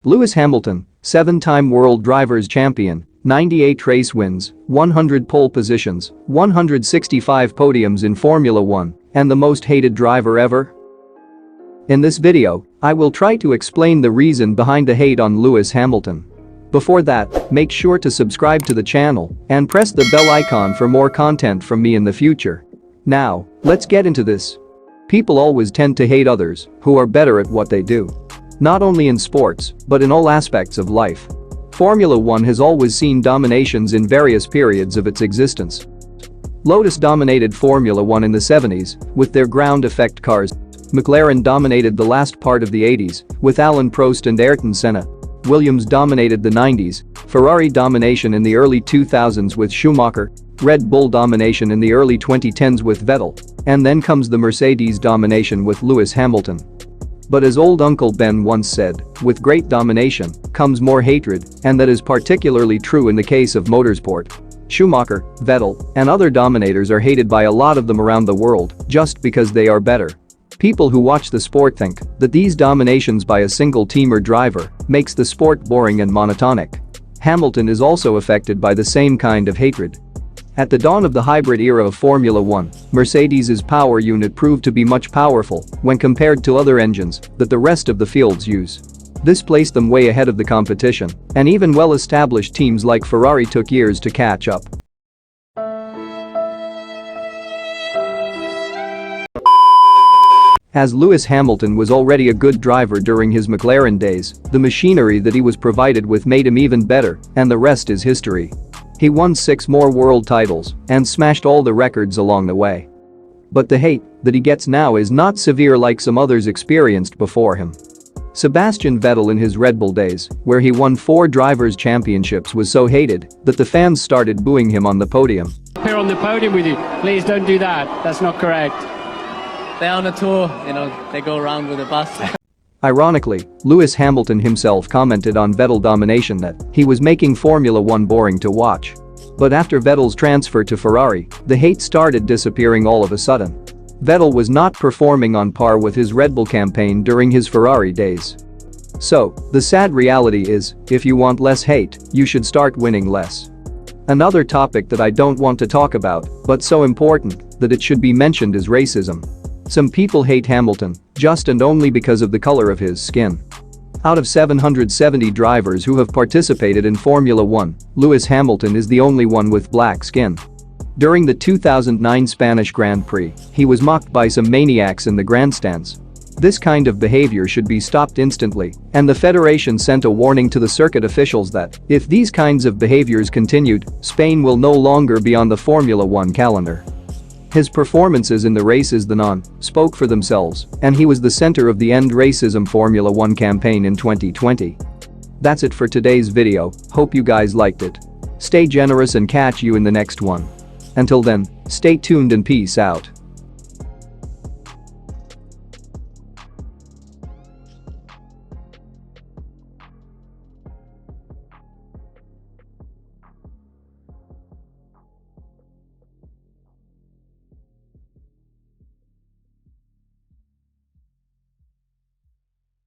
Lewis Hamilton, 7-time World Drivers' Champion, 98 race wins, 100 pole positions, 165 podiums in Formula 1, and the most hated driver ever? In this video, I will try to explain the reason behind the hate on Lewis Hamilton. Before that, make sure to subscribe to the channel and press the bell icon for more content from me in the future. Now, let's get into this. People always tend to hate others who are better at what they do. Not only in sports, but in all aspects of life. Formula 1 has always seen dominations in various periods of its existence. Lotus dominated Formula 1 in the 70s with their ground effect cars. Mclaren dominated the last part of the 80s with Prost and Ayrton Senna. Williams dominated the 90s, Ferrari Domination in the early 2000s with Schumacher, Red Bull Domination in the early 2010s with Vettel, and then comes the Mercedes Domination with Lewis Hamilton. But as old Uncle Ben once said, with great domination comes more hatred, and that is particularly true in the case of motorsport. Schumacher, Vettel, and other dominators are hated by a lot of them around the world just because they are better. People who watch the sport think that these dominations by a single team or driver makes the sport boring and monotonic. Hamilton is also affected by the same kind of hatred. At the dawn of the hybrid era of Formula 1, Mercedes's power unit proved to be much powerful when compared to other engines that the rest of the fields use. This placed them way ahead of the competition, and even well-established teams like Ferrari took years to catch up. As Lewis Hamilton was already a good driver during his McLaren days, the machinery that he was provided with made him even better, and the rest is history. He won 6 more world titles and smashed all the records along the way. But the hate that he gets now is not severe like some others experienced before him. Sebastian Vettel in his Red Bull days, where he won 4 drivers' championships, was so hated that the fans started booing him on the podium. Here on the podium with you, please don't do that, that's not correct. They're on a tour, they go around with a bus. Ironically, Lewis Hamilton himself commented on Vettel domination that he was making Formula 1 boring to watch. But after Vettel's transfer to Ferrari, the hate started disappearing all of a sudden. Vettel was not performing on par with his Red Bull campaign during his Ferrari days. So, the sad reality is, if you want less hate, you should start winning less. Another topic that I don't want to talk about, but so important that it should be mentioned, is racism. Some people hate Hamilton just and only because of the color of his skin. Out of 770 drivers who have participated in Formula 1, Lewis Hamilton is the only one with black skin. During the 2009 Spanish Grand Prix, he was mocked by some maniacs in the grandstands. This kind of behavior should be stopped instantly, and the federation sent a warning to the circuit officials that if these kinds of behaviors continued, Spain will no longer be on the Formula 1 calendar. His performances in the races spoke for themselves, and he was the center of the End Racism Formula 1 campaign in 2020. That's it for today's video, hope you guys liked it. Stay generous and catch you in the next one. Until then, stay tuned and peace out.